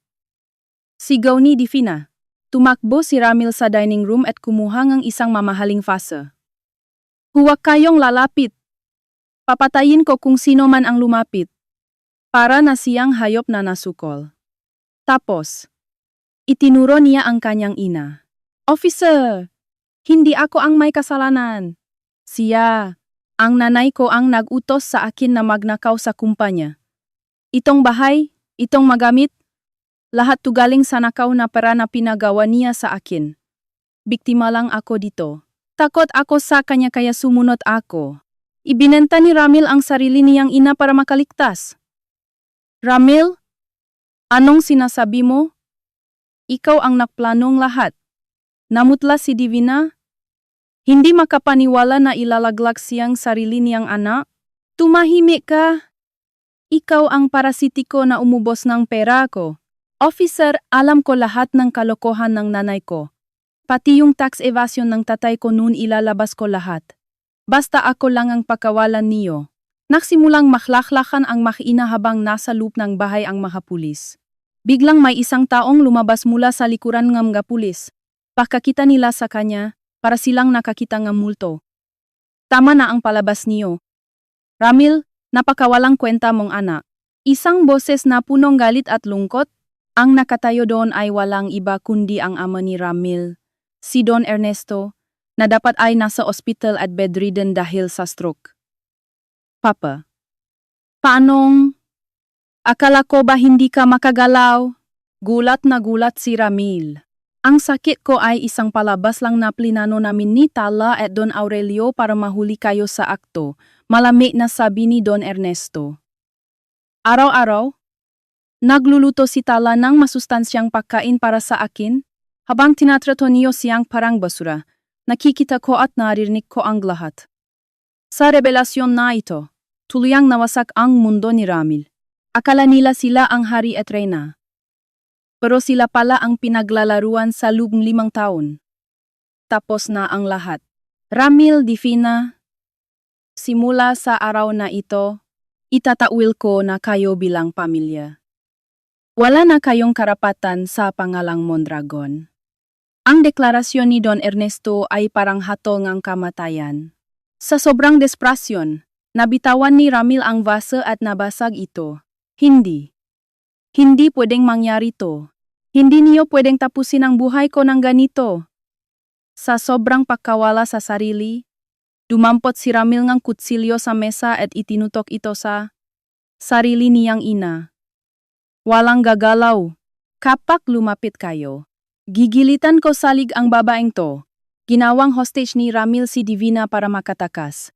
S1: Sigaw ni Divina. Tumakbo si Ramil sa dining room at kumuha ng isang mamahaling fasa. Huwag kayong lalapit. Papatayin ko kung sino man ang lumapit. Para na siyang hayop na nasukol. Tapos, itinuro niya ang kanyang ina. Officer, hindi ako ang may kasalanan. Siya, ang nanay ko ang nag-utos sa akin na magnakaw sa kumpanya. Itong bahay, itong magamit, lahat tugaling sa nakaw na pera na pinagawa niya sa akin. Biktima lang ako dito. Takot ako sa kanya kaya sumunod ako. Ibinenta ni Ramil ang sarili niyang ina para makaligtas. Ramil, anong sinasabi mo? Ikaw ang nakplanong lahat. Namutla si Divina. Hindi makapaniwala na ilalaglag siyang sarili niyang anak. Tumahimik ka. Ikaw ang parasitiko na umubos ng pera ko. Officer, alam ko lahat ng kalokohan ng nanay ko. Pati yung tax evasion ng tatay ko noon ilalabas ko lahat. Basta ako lang ang pakawalan niyo. Nagsimulang maklaklakan ang makina habang nasa loop ng bahay ang mga pulis. Biglang may isang taong lumabas mula sa likuran ng mga pulis. Pakakita nila sa kanya, para silang nakakita ng multo. Tama na ang palabas niyo. Ramil, napakawalang kwenta mong anak. Isang boses na punong galit at lungkot, ang nakatayo doon ay walang iba kundi ang ama ni Ramil, si Don Ernesto, na dapat ay nasa ospital at bedridden dahil sa stroke. Papa, paanong? Akala ko ba hindi ka makagalaw? Gulat na gulat si Ramil. Ang sakit ko ay isang palabas lang na plinano namin ni Tala at Don Aurelio para mahuli kayo sa akto, malamig na sabi ni Don Ernesto. Araw-araw, nagluluto si Tala ng masustansyang pagkain para sa akin, habang tinatrato niyo siyang parang basura. Nakikita ko at naririnig ko ang lahat. Sa revelasyon na ito, tuluyang nawasak ang mundo ni Ramil. Akala nila sila ang hari at reyna. Pero sila pala ang pinaglalaruan sa loob ng 5 taon. Tapos na ang lahat. Ramil, Divina, simula sa araw na ito, itatawil ko na kayo bilang pamilya. Wala na kayong karapatan sa pangalang Mondragon. Ang deklarasyon ni Don Ernesto ay parang hatol ng kamatayan. Sa sobrang desperasyon, nabitawan ni Ramil ang vaso at nabasag ito. Hindi. Hindi pwedeng mangyari to. Hindi niyo pwedeng tapusin ang buhay ko ng ganito. Sa sobrang pagkawala sa sarili, dumampot si Ramil ng kutsilyo sa mesa at itinutok ito sa sarili niyang ina. Walang gagalaw. Kapag lumapit kayo, gigilitan ko salig ang babaeng to. Ginawang hostage ni Ramil si Divina para makatakas.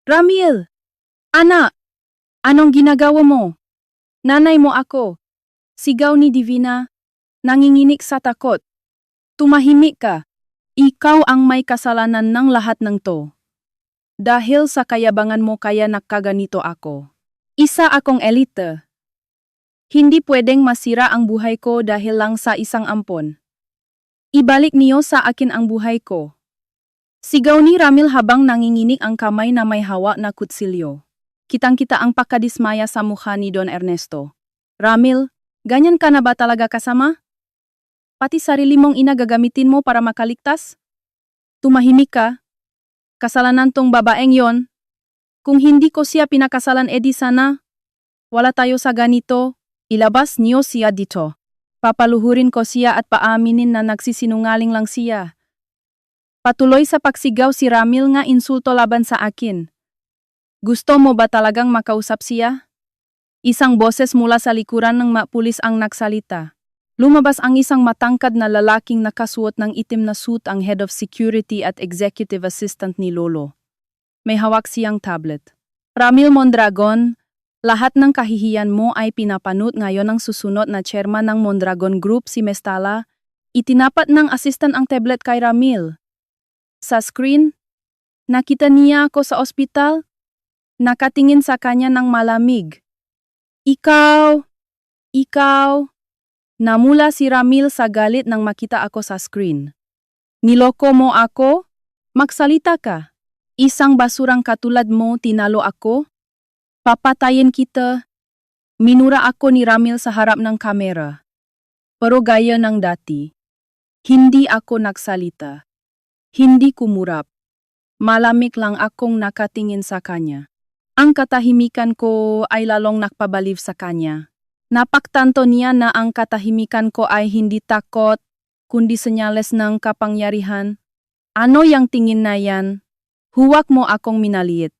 S1: Ramil! Anak! Anong ginagawa mo? Nanay mo ako. Sigaw ni Divina, nanginginig sa takot. Tumahimik ka. Ikaw ang may kasalanan ng lahat ng to. Dahil sa kayabangan mo kaya nakaganito ako. Isa akong elite. Hindi pwedeng masira ang buhay ko dahil lang sa isang ampon. Ibalik niyo sa akin ang buhay ko. Sigaw ni Ramil habang nanginginig ang kamay na may hawak na kutsilyo. Kitang-kita ang pagkadismaya sa mukha ni Don Ernesto. Ramil, ganyan ka na ba talaga kasama? Pati sarili mong ina gagamitin mo para makaligtas? Tumahimik ka. Kasalanan tong babaeng yon. Kung hindi ko siya pinakasalan edi sana, wala tayo sa ganito, ilabas niyo siya dito. Papaluhurin ko siya at paaminin na nagsisinungaling lang siya. Patuloy sa pagsigaw si Ramil nga insulto laban sa akin. Gusto mo ba talagang makausap siya? Isang boses mula sa likuran ng pulis ang nagsalita. Lumabas ang isang matangkad na lalaking nakasuot ng itim na suit, ang head of security at executive assistant ni Lolo. May hawak siyang tablet. Ramil Mondragon, lahat ng kahihiyan mo ay pinapanut ngayon ng susunod na chairman ng Mondragon Group si Mestala. Itinapat ng assistant ang tablet kay Ramil. Sa screen, nakita niya ako sa ospital. Nakatingin sa kanya ng malamig. Ikaw! Namula si Ramil sa galit nang makita ako sa screen. Niloko mo ako? Magsalita ka. Isang basurang katulad mo tinalo ako? Papatayin kita. Minura ako ni Ramil sa harap ng kamera. Pero gaya ng dati, hindi ako nagsalita. Hindi kumurap. Malamig lang akong nakatingin sa kanya. Ang katahimikan ko ay lalong nakpabaliw sa kanya. Napaktanto niya na ang katahimikan ko ay hindi takot, kundi senyales ng kapangyarihan. Ano yang tingin na yan? Huwag mo akong minaliit.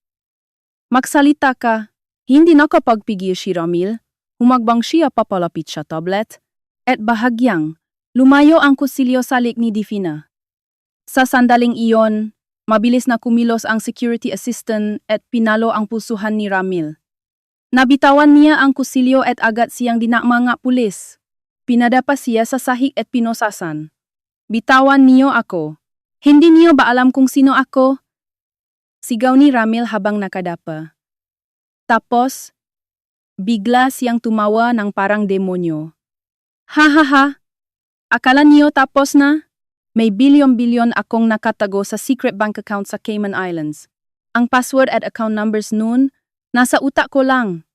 S1: Magsalita ka. Hindi nakapagpigil si Ramil. Humagbang siya papalapit sa tablet. At bahagyang, lumayo ang kutsilyo sa lik ni Divina. Sa sandaling iyon, mabilis na kumilos ang security assistant at pinalo ang pusuhan ni Ramil. Nabitawan niya ang kutsilyo at agad siyang dinakma ng pulis. Pinadapa siya sa sahig at pinosasan. Bitawan niyo ako. Hindi niyo ba alam kung sino ako? Sigaw ni Ramil habang nakadapa. Tapos, bigla siyang tumawa ng parang demonyo. Ha ha ha! Akala niyo tapos na? May bilyon-bilyon akong nakatago sa secret bank account sa Cayman Islands. Ang password at account numbers noon, nasa utak ko lang.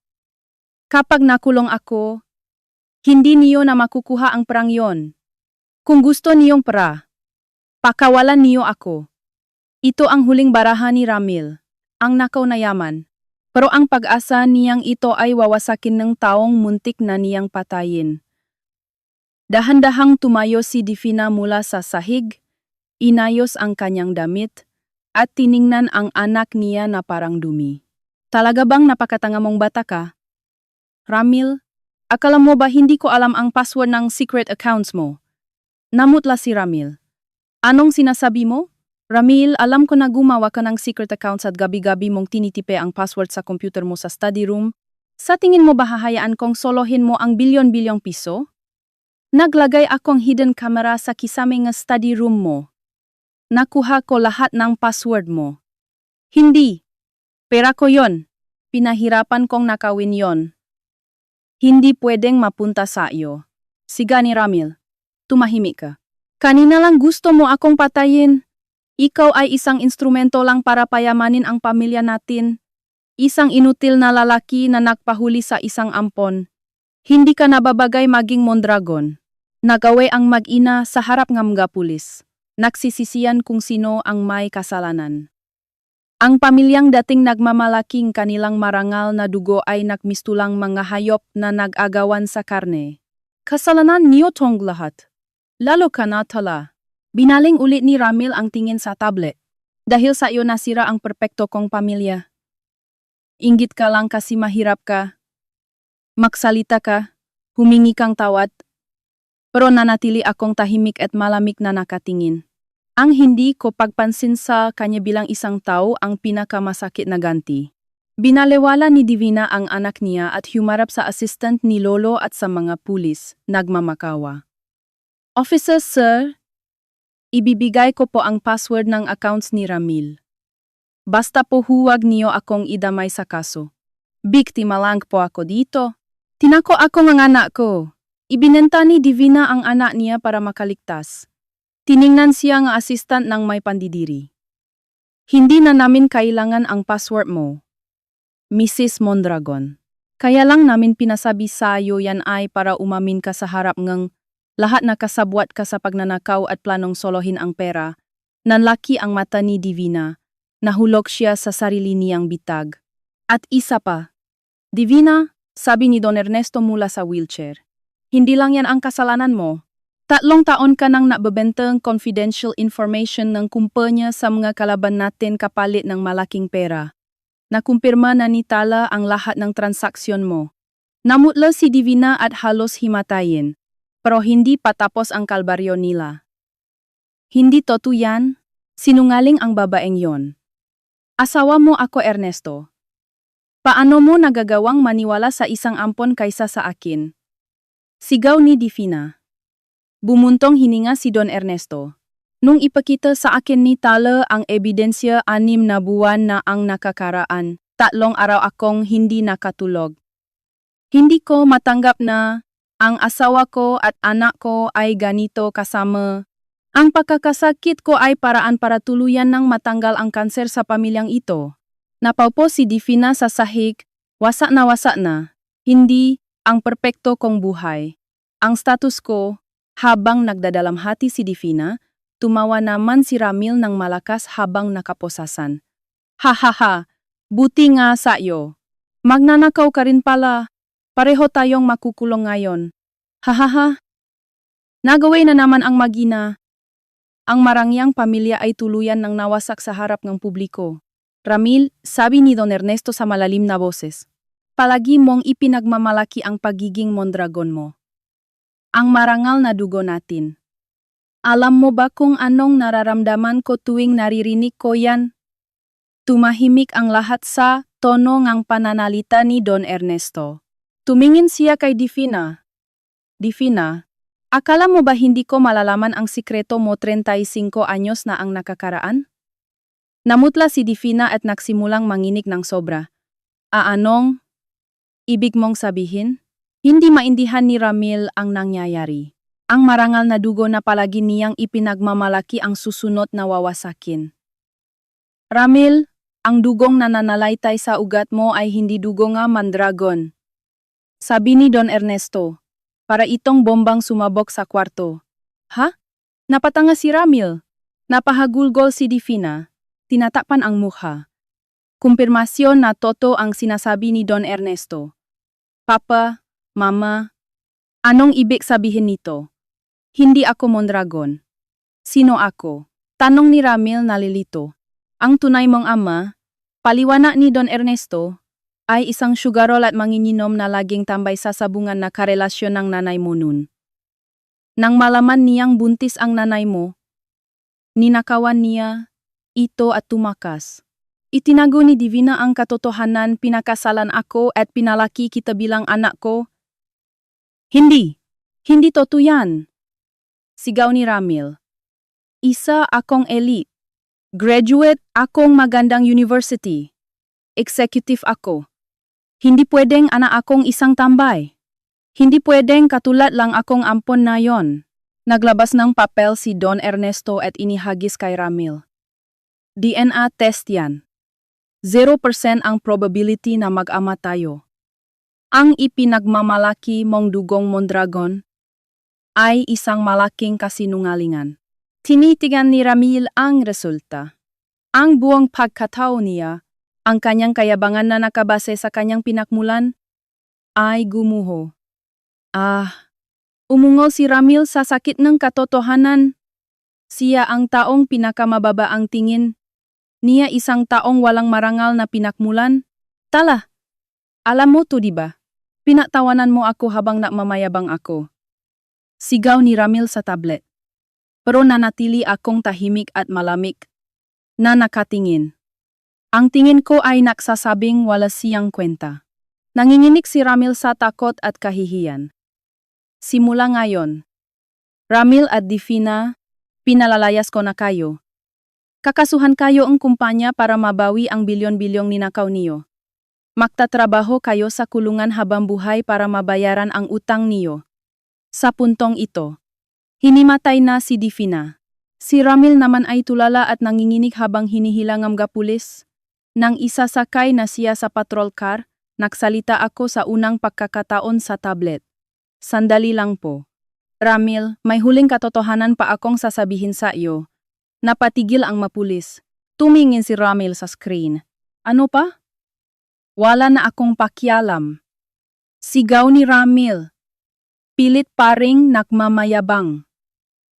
S1: Kapag nakulong ako, hindi niyo na makukuha ang perang yon. Kung gusto niyong pera, pakawalan niyo ako. Ito ang huling baraha ni Ramil, ang nakaw na yaman. Pero ang pag-asa niyang ito ay wawasakin ng taong muntik na niyang patayin. Dahan-dahang tumayo si Divina mula sa sahig, inayos ang kanyang damit, at tiningnan ang anak niya na parang dumi. Talaga bang napakatanga mong bata ka? Ramil, akala mo ba hindi ko alam ang password ng secret accounts mo? Namutla si Ramil. Anong sinasabi mo? Ramil, alam ko na gumawa ka ng secret accounts at gabi-gabi mong tinitipe ang password sa computer mo sa study room. Sa tingin mo ba hahayaan kong solohin mo ang bilyon-bilyong piso? Naglagay akong hidden camera sa kisaming study room mo. Nakuha ko lahat ng password mo. Hindi. Pera ko yon. Pinahirapan kong nakawin yon. Hindi pwedeng mapunta sa iyo. Siga ni Ramil. Tumahimik ka. Kanina lang gusto mo akong patayin. Ikaw ay isang instrumento lang para payamanin ang pamilya natin. Isang inutil na lalaki na nagpahuli sa isang ampon. Hindi ka nababagay maging Mondragon. Nagawe ang mag-ina sa harap ng mga pulis. Nagsisisiyan kung sino ang may kasalanan. Ang pamilyang dating nagmamalaking kanilang marangal na dugo ay nagmistulang mga hayop na nag-agawan sa karne. Kasalanan niyo tong lahat. Lalo ka na tala. Binaling ulit ni Ramil ang tingin sa tablet. Dahil sa iyo nasira ang perpekto kong pamilya. Inggit ka lang kasi mahirap ka. Magsalita ka, humingi kang tawad. Pero nanatili akong tahimik at malamig na nakatingin. Ang hindi ko pagpansin sa kanya bilang isang tao ang pinakamasakit na ganti. Binalewala ni Divina ang anak niya at humarap sa assistant ni Lolo at sa mga pulis, nagmamakawa. Officer sir, ibibigay ko po ang password ng accounts ni Ramil. Basta po huwag niyo akong idamay sa kaso. Biktima lang po ako dito. Tinako ako ng anak ko. Ibinenta ni Divina ang anak niya para makaligtas. Tiningnan siya ng assistant ng may pandidiri. Hindi na namin kailangan ang password mo, Mrs. Mondragon. Kaya lang namin pinasabi sa iyo yan ay para umamin ka sa harap ng lahat na kasabwat ka sa pagnanakaw at planong solohin ang pera. Nanlaki ang mata ni Divina. Nahulog siya sa sarili niyang bitag. At isa pa. Divina, sabi ni Don Ernesto mula sa wheelchair. Hindi lang yan ang kasalanan mo. 3 taon ka nang nabebentang confidential information ng kumpanya sa mga kalaban natin kapalit ng malaking pera. Nakumpirma na ni Tala ang lahat ng transaksyon mo. Namutla si Divina at halos himatayin. Pero hindi patapos ang kalbaryo nila. Hindi totoo yan. Sinungaling ang babaeng yon. Asawa mo ako, Ernesto. Paano mo nagagawang maniwala sa isang ampon kaysa sa akin? Sigaw ni Divina. Bumuntong hininga si Don Ernesto. Nung ipakita sa akin ni Tala ang ebidensya 6 na buwan na ang nakakaraan, 3 araw akong hindi nakatulog. Hindi ko matanggap na ang asawa ko at anak ko ay ganito kasama. Ang pagkakasakit ko ay paraan para tuluyan ng matanggal ang kanser sa pamilyang ito. Napaupo si Divina sa sahig, wasak na. Hindi ang perpekto kong buhay. Ang status ko, habang nagdadalamhati si Divina, tumawa naman si Ramil ng malakas habang nakaposasan. Ha, buti nga sa iyo. Magnanakaw ka rin pala. Pareho tayong makukulong ngayon. Ha. Nagaway na naman ang magina. Ang marangyang pamilya ay tuluyan ng nawasak sa harap ng publiko. Ramil, sabi ni Don Ernesto sa malalim na boses. Palagi mong ipinagmamalaki ang pagiging Mondragon mo. Ang marangal na dugo natin. Alam mo ba kung anong nararamdaman ko tuwing naririnig ko yan? Tumahimik ang lahat sa tono ng pananalita ni Don Ernesto. Tumingin siya kay Divina. Divina, akala mo ba hindi ko malalaman ang sikreto mo 35 anyos na ang nakakaraan? Namutla si Divina at nagsimulang manginig ng sobra. Anong ibig mong sabihin? Hindi maindihan ni Ramil ang nangyayari. Ang marangal na dugo na palagi niyang ipinagmamalaki ang susunod na wawasakin. Ramil, ang dugong nananalaytay sa ugat mo ay hindi dugo nga mandragon. Sabi ni Don Ernesto, para itong bombang sumabog sa kwarto. Ha? Napatanga si Ramil. Napahagulgol si Divina. Tinatakpan ang mukha. Kumpirmasyon na totoo ang sinasabi ni Don Ernesto. Papa, Mama, anong ibig sabihin nito? Hindi ako mondragon. Sino ako? Tanong ni Ramil nalilito. Ang tunay mong ama, paliwanag ni Don Ernesto, ay isang sugarol at manginginom na laging tambay sa sabungan na karelasyon ng nanay mo nun. Nang malaman niyang buntis ang nanay mo, ninakawan niya ito at tumakas. Itinago ni Divina ang katotohanan, pinakasalan ako at pinalaki kita bilang anak ko. Hindi totoo yan. Sigaw ni Ramil. Isa akong elite. Graduate akong magandang university. Executive ako. Hindi pwedeng anak akong isang tambay. Hindi pwedeng katulad lang akong ampon na yon. Naglabas ng papel si Don Ernesto at inihagis kay Ramil. DNA test yan. 0% ang probability na mag-ama tayo. Ang ipinagmamalaki mong dugong mondragon ay isang malaking kasinungalingan. Tinitigan ni Ramil ang resulta. Ang buong pagkatao niya, ang kanyang kayabangan na nakabase sa kanyang pinakmulan, ay gumuho. Umungol si Ramil sa sakit ng katotohanan. Siya ang taong pinakamababa ang tingin. Niya isang taong walang marangal na pinakmulan. Tala, alam mo to diba? Pinatawanan mo ako habang nagmamayabang ako. Sigaw ni Ramil sa tablet. Pero nanatili akong tahimik at malamig na nakatingin. Ang tingin ko ay nagsasabing wala siyang kwenta. Nanginginig si Ramil sa takot at kahihiyan. Simula ngayon, Ramil at Divina, pinalalayas ko na kayo. Kakasuhan kayo ang kumpanya para mabawi ang bilyon-bilyong ninakaw niyo. Magtatrabaho kayo sa kulungan habang buhay para mabayaran ang utang niyo. Sa puntong ito, hinimatay na si Divina. Si Ramil naman ay tulala at nanginginig habang hinihilang ang pulis. Nang isasakay na siya sa patrol car, nagsalita ako sa unang pagkakataon sa tablet. Sandali lang po. Ramil, may huling katotohanan pa akong sasabihin sa iyo. Napatigil ang mapulis. Tumingin si Ramil sa screen. Ano pa? Wala na akong pakialam. Sigaw ni Ramil. Pilit pa ring nagmamayabang.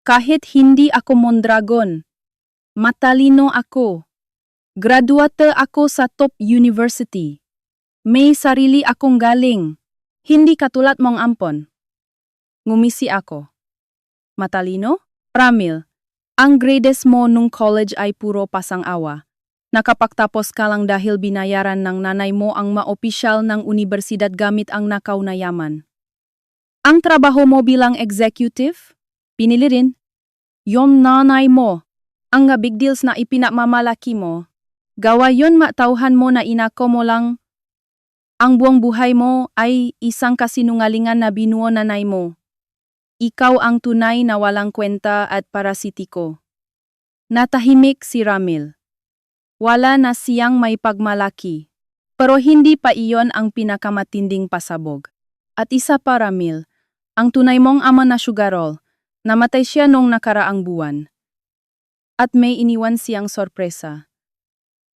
S1: Kahit hindi ako mondragon, matalino ako. Graduate ako sa top university. May sarili akong galing. Hindi katulad mong ampon. Ngumisi ako. Matalino? Ramil, ang grades mo nung college ay puro pasang-awa. Nakapagtapos ka lang dahil binayaran ng nanay mo ang maopisyal ng universidad gamit ang nakaw na yaman. Ang trabaho mo bilang executive? Pinili rin. Yung nanay mo, ang nga big deals na ipinamamalaki mo. Gawa yon matauhan mo na inako mo lang. Ang buong buhay mo ay isang kasinungalingan na binuo nanay mo. Ikaw ang tunay na walang kwenta at parasitiko. Natahimik si Ramil. Wala na siyang may pagmalaki. Pero hindi pa iyon ang pinakamatinding pasabog. At isa pa Ramil, ang tunay mong ama na sugarol, namatay siya noong nakaraang buwan. At may iniwan siyang sorpresa.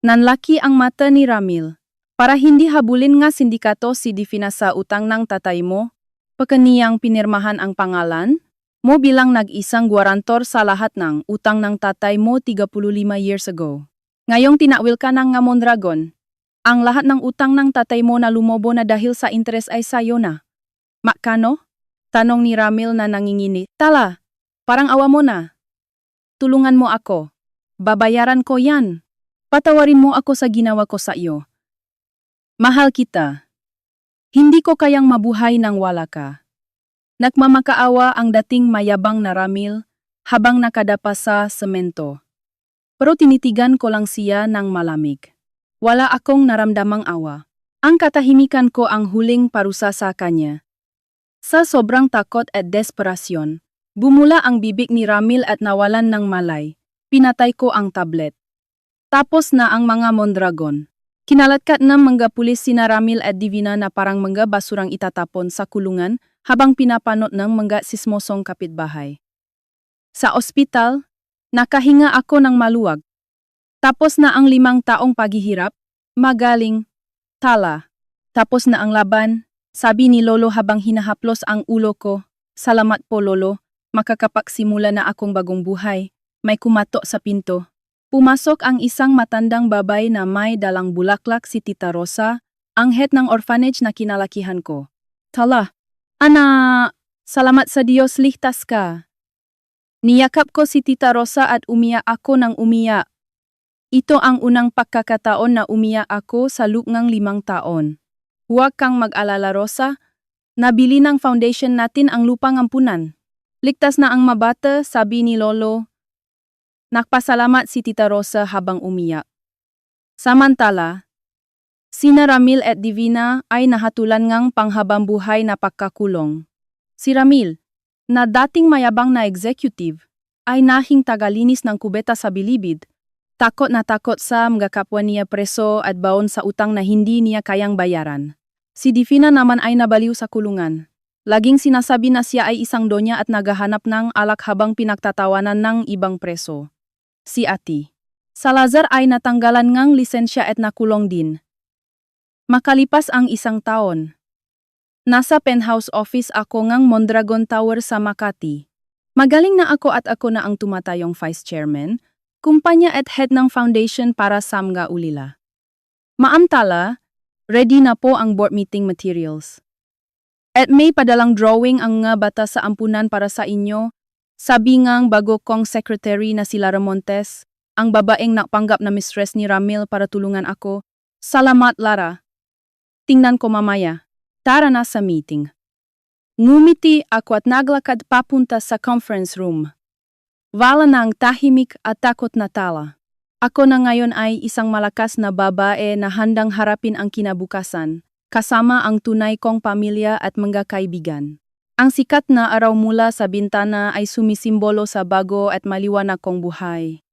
S1: Nanlaki ang mata ni Ramil. Para hindi habulin nga sindikato si Divina sa utang ng tatay mo, pagkaniyang pinirmahan ang pangalan mo bilang nag-isang guarantor sa lahat ng utang ng tatay mo 35 years ago. Ngayong tinawil ka ng nga mondragon, ang lahat ng utang ng tatay mo na lumobo na dahil sa interes ay sayo na. Makano? Tanong ni Ramil na nanginginig. Tala, parang awa mo na. Tulungan mo ako. Babayaran ko yan. Patawarin mo ako sa ginawa ko sa iyo. Mahal kita. Hindi ko kayang mabuhay nang wala ka. Nagmamakaawa ang dating mayabang na Ramil habang nakadapa sa semento. Pero tinitigan ko lang siya ng malamig. Wala akong naramdamang awa. Ang katahimikan ko ang huling parusa sa kanya. Sa sobrang takot at desperasyon, Bumula ang bibig ni Ramil at nawalan ng malay. Pinatay ko ang tablet. Tapos na ang mga Mondragon. Kinalatkat ng mga pulis sina Ramil at Divina na parang mga basurang itatapon sa kulungan habang pinapanot ng mga sismosong kapitbahay. Sa ospital, nakahinga ako ng maluwag. Tapos na ang 5 taong paghihirap, magaling, tala. Tapos na ang laban, sabi ni Lolo habang hinahaplos ang ulo ko. Salamat po Lolo, makakapagsimula na akong bagong buhay. May kumatok sa pinto. Pumasok ang isang matandang babay na may dalang bulaklak si Tita Rosa, ang head ng orphanage na kinalakihan ko. Tala, Ana, salamat sa Diyos ligtas ka. Niyakap ko si Tita Rosa at umiyak ako ng umiyak. Ito ang unang pagkakataon na umiyak ako sa loob ng 5 taon. Huwag kang mag-alala Rosa, nabili ng foundation natin ang lupang ampunan. Ligtas na ang mabata, sabi ni Lolo. Nagpasalamat si Tita Rosa habang umiyak. Samantala, sina Ramil at Divina ay nahatulan ngang panghabang buhay na pagkakulong. Si Ramil, na dating mayabang na executive, ay nahing tagalinis ng kubeta sa bilibid. Takot na takot sa mga kapwa niya preso at baon sa utang na hindi niya kayang bayaran. Si Divina naman ay nabaliw sa kulungan. Laging sinasabi na siya ay isang donya at naghahanap ng alak habang pinagtatawanan ng ibang preso. Si Ati Salazar ay natanggalan ngang lisensya at nakulong din. Makalipas ang 1 taon. Nasa penthouse office ako ngang Mondragon Tower sa Makati. Magaling na ako at ako na ang tumatayong vice chairman, kumpanya at head ng foundation para sa mga ulila. Maamtala, ready na po ang board meeting materials. At may padalang drawing ang nga bata sa ampunan para sa inyo. Sabi ngang bago kong secretary na si Lara Montes, ang babaeng napanggap na mistress ni Ramil para tulungan ako. Salamat Lara. Tingnan ko mamaya. Tara na sa meeting. Ngumiti ako at naglakad papunta sa conference room. Wala na ang tahimik at takot na tala. Ako na ngayon ay isang malakas na babae na handang harapin ang kinabukasan, kasama ang tunay kong pamilya at mga kaibigan. Ang sikat na araw mula sa bintana ay sumisimbolo sa bago at maliwanag kong buhay.